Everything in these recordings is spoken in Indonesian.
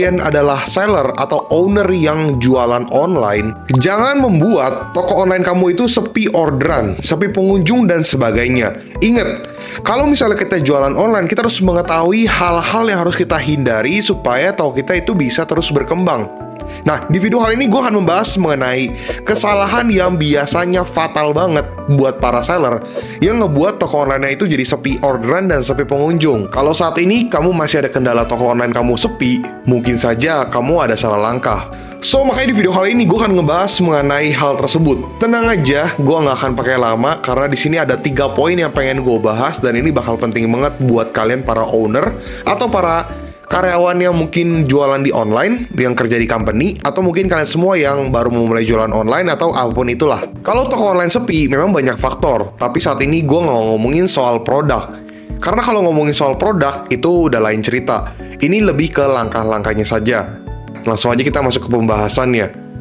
kalian adalah seller atau owner yang jualan online, jangan membuat toko online kamu itu sepi orderan, sepi pengunjung, dan sebagainya. Ingat, kalau misalnya kita jualan online, kita harus mengetahui hal-hal yang harus kita hindari supaya toko kita itu bisa terus berkembang. Nah, di video kali ini gue akan membahas mengenai kesalahan yang biasanya fatal banget buat para seller yang ngebuat toko online itu jadi sepi orderan dan sepi pengunjung. Kalau saat ini kamu masih ada kendala toko online kamu sepi, mungkin saja kamu ada salah langkah. So, makanya di video kali ini gue akan ngebahas mengenai hal tersebut. Tenang aja, gue nggak akan pakai lama karena di sini ada 3 poin yang pengen gue bahas dan ini bakal penting banget buat kalian para owner atau para karyawan yang mungkin jualan di online, yang kerja di company, atau mungkin kalian semua yang baru memulai jualan online atau apapun itulah. Kalau toko online sepi, memang banyak faktor, tapi saat ini gue nggak ngomongin soal produk. Karena kalau ngomongin soal produk, itu udah lain cerita. Ini lebih ke langkah-langkahnya saja. Langsung aja kita masuk ke pembahasannya.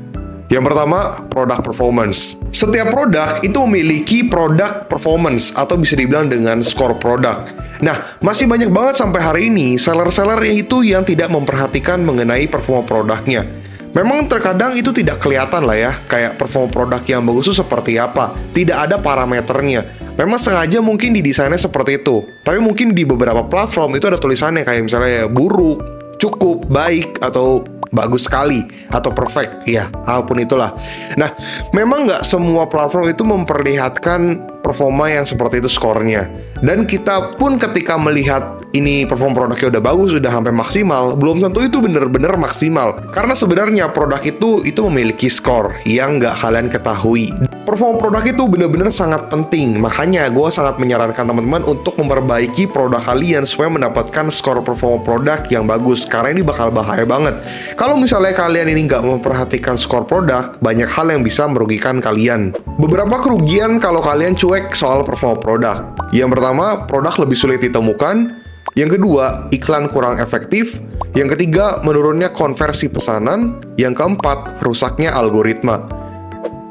Yang pertama, produk performance. Setiap produk itu memiliki produk performance atau bisa dibilang dengan skor produk. Nah, masih banyak banget sampai hari ini seller-seller itu yang tidak memperhatikan mengenai performa produknya. Memang terkadang itu tidak kelihatan lah ya, kayak performa produk yang bagus itu seperti apa. Tidak ada parameternya. Memang sengaja mungkin didesainnya seperti itu. Tapi mungkin di beberapa platform itu ada tulisannya kayak misalnya buruk, cukup, baik, atau bagus sekali, atau perfect, ya, apapun itulah. Nah, memang nggak semua platform itu memperlihatkan performa yang seperti itu skornya. Dan kita pun ketika melihat ini performa produknya udah bagus, udah sampai maksimal, belum tentu itu bener-bener maksimal. Karena sebenarnya produk itu memiliki skor yang nggak kalian ketahui. Performa produk itu bener-bener sangat penting. Makanya gue sangat menyarankan teman-teman untuk memperbaiki produk kalian supaya mendapatkan skor performa produk yang bagus. Karena ini bakal bahaya banget. Kalau misalnya kalian ini nggak memperhatikan skor produk, banyak hal yang bisa merugikan kalian. Beberapa kerugian kalau kalian cuek soal performa produk. Yang pertama, produk lebih sulit ditemukan. Yang kedua, iklan kurang efektif. Yang ketiga, menurunnya konversi pesanan. Yang keempat, rusaknya algoritma.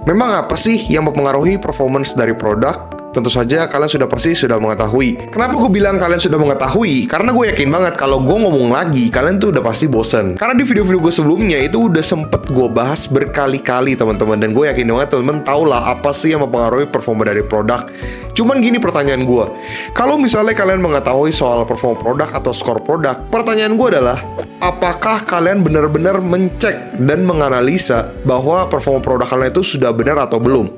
Memang apa sih yang mempengaruhi performance dari produk? Tentu saja kalian pasti sudah mengetahui. Kenapa gue bilang kalian sudah mengetahui? Karena gue yakin banget kalau gue ngomong lagi, kalian tuh udah pasti bosen. Karena di video-video gue sebelumnya itu udah sempet gue bahas berkali-kali teman-teman. Dan gue yakin banget teman-teman tau lah apa sih yang mempengaruhi performa dari produk. Cuman gini pertanyaan gue, kalau misalnya kalian mengetahui soal performa produk atau skor produk, pertanyaan gue adalah, apakah kalian benar-benar mencek dan menganalisa bahwa performa produk kalian itu sudah benar atau belum?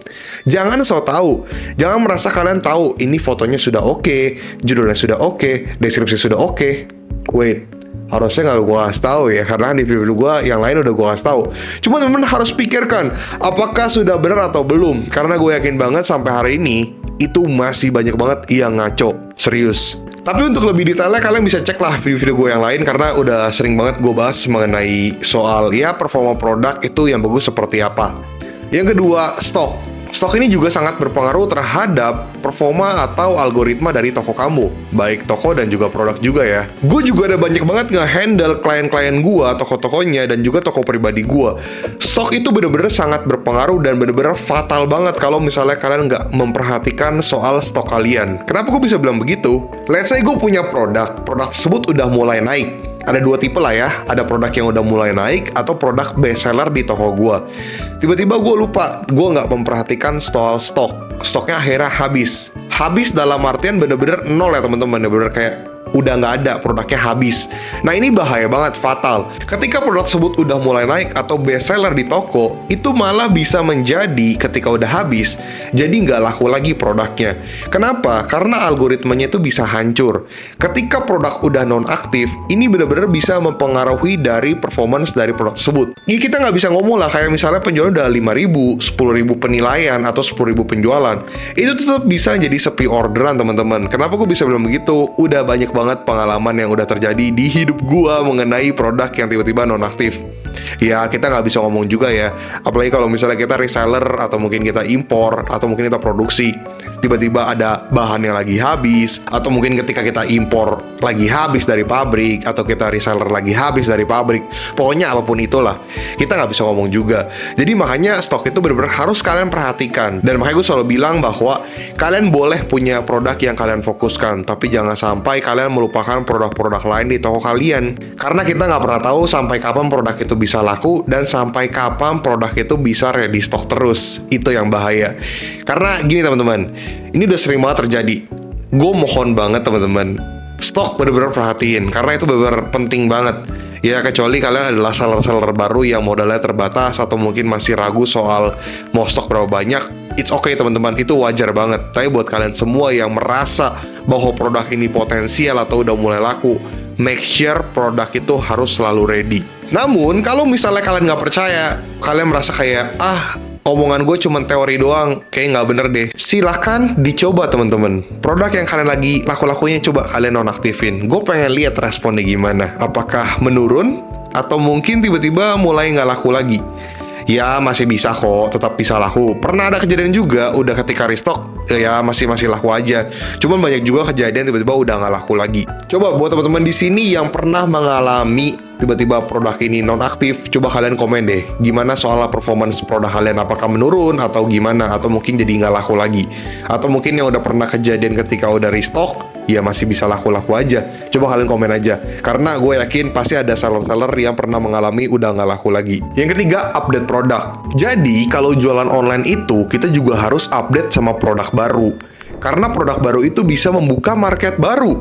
Jangan so tahu, jangan merasa kalian tahu ini fotonya sudah oke, judulnya sudah oke, deskripsi sudah oke. Wait, harusnya nggak gue kasih tahu ya, karena di video gue yang lain udah gue kasih tahu. Cuma teman-teman harus pikirkan, apakah sudah benar atau belum? Karena gue yakin banget sampai hari ini itu masih banyak banget yang ngaco, serius. Tapi untuk lebih detailnya kalian bisa cek lah video-video gue yang lain karena udah sering banget gue bahas mengenai soal ya performa produk itu yang bagus seperti apa. Yang kedua, stok. Stok ini juga sangat berpengaruh terhadap performa atau algoritma dari toko kamu, baik toko dan juga produk juga ya. Gue juga ada banyak banget nge-handle klien-klien gue, toko-tokonya, dan juga toko pribadi gue. Stok itu bener-bener sangat berpengaruh dan bener-bener fatal banget kalau misalnya kalian nggak memperhatikan soal stok kalian. Kenapa gue bisa bilang begitu? Let's say gue punya produk tersebut udah mulai naik. Ada 2 tipe lah ya, ada produk yang udah mulai naik atau produk best seller di toko gue. Tiba-tiba gue lupa, gue nggak memperhatikan soal stok. Stoknya akhirnya habis. Habis dalam artian bener-bener nol ya teman-teman, bener-bener kayak udah nggak ada, produknya habis. Nah ini bahaya banget, fatal. Ketika produk tersebut udah mulai naik atau best seller di toko, itu malah bisa menjadi ketika udah habis, jadi nggak laku lagi produknya. Kenapa? Karena algoritmanya itu bisa hancur. Ketika produk udah non-aktif, ini benar-benar bisa mempengaruhi dari performance dari produk tersebut. Ini kita nggak bisa ngomong lah, kayak misalnya penjualan udah 5.000, 10.000 penilaian, atau 10.000 penjualan. Itu tetap bisa jadi sepi orderan teman-teman. Kenapa gue bisa bilang begitu? Udah banyak banget pengalaman yang udah terjadi di hidup gua mengenai produk yang tiba-tiba nonaktif. Ya kita nggak bisa ngomong juga ya, apalagi kalau misalnya kita reseller atau mungkin kita impor atau mungkin kita produksi, tiba-tiba ada bahan yang lagi habis, atau mungkin ketika kita impor lagi habis dari pabrik, atau kita reseller lagi habis dari pabrik, pokoknya apapun itulah, kita nggak bisa ngomong juga. Jadi makanya stok itu benar-benar harus kalian perhatikan. Dan makanya gue selalu bilang bahwa kalian boleh punya produk yang kalian fokuskan, tapi jangan sampai kalian melupakan produk-produk lain di toko kalian. Karena kita nggak pernah tahu sampai kapan produk itu bisa laku dan sampai kapan produk itu bisa ready stock terus. Itu yang bahaya. Karena gini teman-teman, ini udah sering banget terjadi. Gue mohon banget teman-teman, stok bener-bener perhatiin, karena itu bener-bener penting banget. Ya kecuali kalian adalah seller-seller baru yang modalnya terbatas atau mungkin masih ragu soal mau stok berapa banyak, it's okay teman-teman, itu wajar banget. Tapi buat kalian semua yang merasa bahwa produk ini potensial atau udah mulai laku, make sure produk itu harus selalu ready. Namun kalau misalnya kalian nggak percaya, kalian merasa kayak omongan gue cuma teori doang, kayak nggak bener deh. Silahkan dicoba teman-teman. Produk yang kalian lagi laku-lakunya coba kalian nonaktifin. Gue pengen lihat responnya gimana. Apakah menurun? Atau mungkin tiba-tiba mulai nggak laku lagi? Ya masih bisa kok, tetap bisa laku. Pernah ada kejadian juga, udah ketika restock, ya masih laku aja. Cuman banyak juga kejadian tiba-tiba udah nggak laku lagi. Coba buat teman-teman di sini yang pernah mengalami tiba-tiba produk ini nonaktif, coba kalian komen deh, gimana soal performance produk kalian, apakah menurun atau gimana, atau mungkin jadi nggak laku lagi, atau mungkin yang udah pernah kejadian ketika udah restock, ya masih bisa laku-laku aja. Coba kalian komen aja, karena gue yakin pasti ada seller-seller yang pernah mengalami udah nggak laku lagi. Yang ketiga, update produk. Jadi kalau jualan online itu kita juga harus update sama produk baru, karena produk baru itu bisa membuka market baru.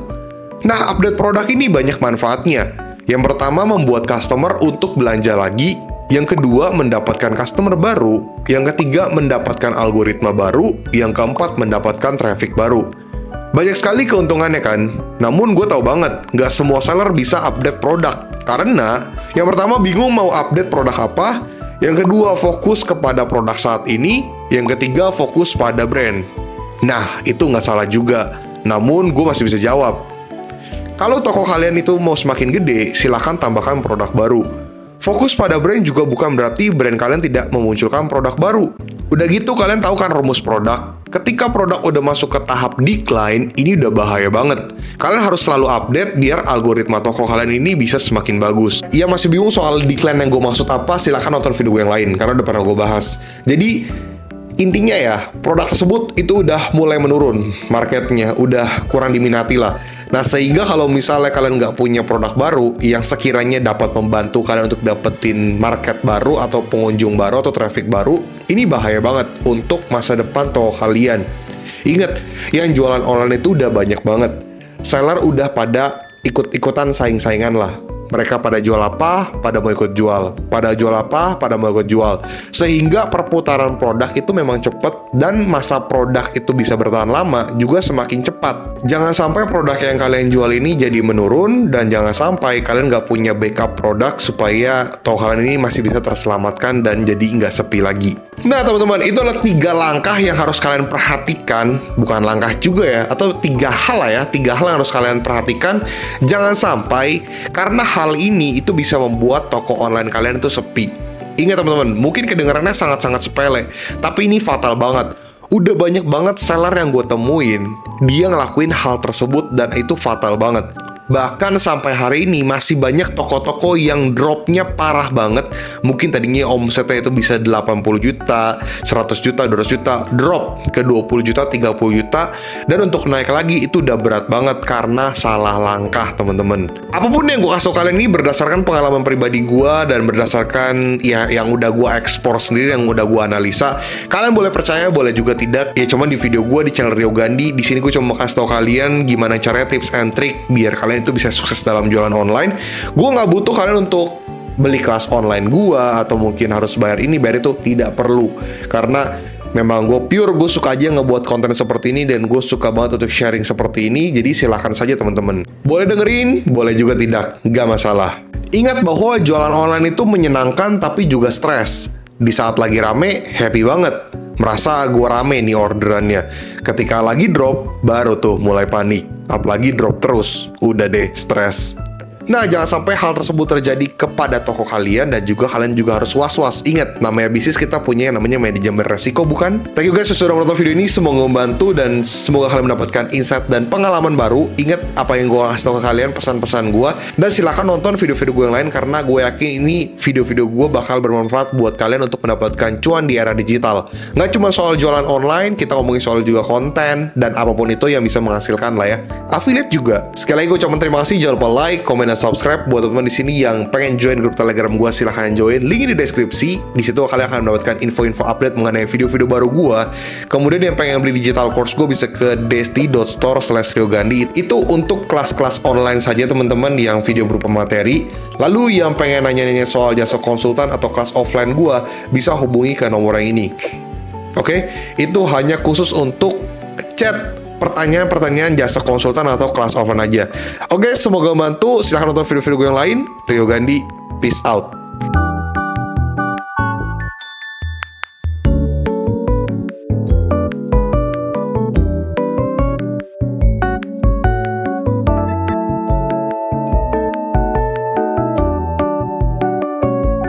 Nah, update produk ini banyak manfaatnya. Yang pertama, membuat customer untuk belanja lagi. Yang kedua, mendapatkan customer baru. Yang ketiga, mendapatkan algoritma baru. Yang keempat, mendapatkan traffic baru. Banyak sekali keuntungannya kan? Namun gue tahu banget, nggak semua seller bisa update produk. Karena, yang pertama bingung mau update produk apa. Yang kedua, fokus kepada produk saat ini. Yang ketiga, fokus pada brand. Nah, itu nggak salah juga. Namun, gue masih bisa jawab. Kalau toko kalian itu mau semakin gede, silahkan tambahkan produk baru. Fokus pada brand juga bukan berarti brand kalian tidak memunculkan produk baru. Udah gitu kalian tahu kan rumus produk? Ketika produk udah masuk ke tahap decline, ini udah bahaya banget. Kalian harus selalu update biar algoritma toko kalian ini bisa semakin bagus. Ya masih bingung soal decline yang gue maksud apa, silahkan nonton video gue yang lain, karena udah pernah gue bahas. Jadi, intinya ya, produk tersebut itu udah mulai menurun marketnya, udah kurang diminati lah. Nah, sehingga kalau misalnya kalian nggak punya produk baru yang sekiranya dapat membantu kalian untuk dapetin market baru atau pengunjung baru atau traffic baru, ini bahaya banget untuk masa depan toko kalian. Ingat, yang jualan online itu udah banyak banget. Seller udah pada ikut-ikutan saing-saingan lah. Mereka pada jual apa, pada mau ikut jual. Pada jual apa, pada mau ikut jual. Sehingga perputaran produk itu memang cepat dan masa produk itu bisa bertahan lama juga semakin cepat. Jangan sampai produk yang kalian jual ini jadi menurun dan jangan sampai kalian nggak punya backup produk supaya toko kalian ini masih bisa terselamatkan dan jadi nggak sepi lagi. Nah teman-teman, itu adalah 3 langkah yang harus kalian perhatikan. Bukan langkah juga ya, atau 3 hal lah ya. 3 hal yang harus kalian perhatikan. Jangan sampai karena hal ini itu bisa membuat toko online kalian itu sepi. Ingat teman-teman, mungkin kedengarannya sangat-sangat sepele, tapi ini fatal banget. Udah banyak banget seller yang gue temuin, dia ngelakuin hal tersebut dan itu fatal banget. Bahkan sampai hari ini masih banyak toko-toko yang dropnya parah banget. Mungkin tadinya omsetnya itu bisa 80 juta, 100 juta, 200 juta, drop ke 20 juta, 30 juta. Dan untuk naik lagi itu udah berat banget karena salah langkah teman-teman. Apapun yang gue kasih kalian ini berdasarkan pengalaman pribadi gue dan berdasarkan ya yang udah gue ekspor sendiri, yang udah gue analisa. Kalian boleh percaya, boleh juga tidak. Ya cuman di video gue di channel Rio Gandhi, di sini gue cuma kasih tau kalian gimana caranya tips and trick biar kalian itu bisa sukses dalam jualan online. Gue nggak butuh kalian untuk beli kelas online gue atau mungkin harus bayar ini bayar itu, tidak perlu. Karena memang gue pure, gue suka aja ngebuat konten seperti ini dan gue suka banget untuk sharing seperti ini. Jadi silahkan saja teman-teman, boleh dengerin, boleh juga tidak, nggak masalah. Ingat bahwa jualan online itu menyenangkan tapi juga stres. Di saat lagi rame, happy banget, merasa gue rame nih orderannya. Ketika lagi drop, baru tuh mulai panik. Apalagi drop terus, udah deh stres. Nah, jangan sampai hal tersebut terjadi kepada toko kalian dan juga kalian juga harus was-was. Ingat, namanya bisnis kita punya yang namanya manajemen resiko, bukan? Thank you guys sudah menonton video ini, semoga membantu dan semoga kalian mendapatkan insight dan pengalaman baru. Ingat apa yang gue kasih tahu ke kalian, pesan-pesan gue, dan silahkan nonton video-video gue yang lain karena gue yakin ini video-video gue bakal bermanfaat buat kalian untuk mendapatkan cuan di era digital. Nggak cuma soal jualan online, kita ngomongin soal juga konten dan apapun itu yang bisa menghasilkan lah ya. Affiliate juga. Sekali lagi gue ucapkan terima kasih, jangan lupa like, komen, dan subscribe. Buat teman-teman di sini yang pengen join grup Telegram gue, silahkan join. Linknya di deskripsi. Di situ kalian akan mendapatkan info-info update mengenai video-video baru gue. Kemudian yang pengen beli digital course gue bisa ke desti.store/riogandhi. Itu untuk kelas-kelas online saja teman-teman yang video berupa materi. Lalu yang pengen nanya-nanya soal jasa konsultan atau kelas offline gue bisa hubungi ke nomor yang ini. Oke, itu hanya khusus untuk chat pertanyaan-pertanyaan jasa konsultan atau kelas offline aja. Oke, semoga membantu. Silahkan nonton video-video gue yang lain. Rio Gandhi, peace out.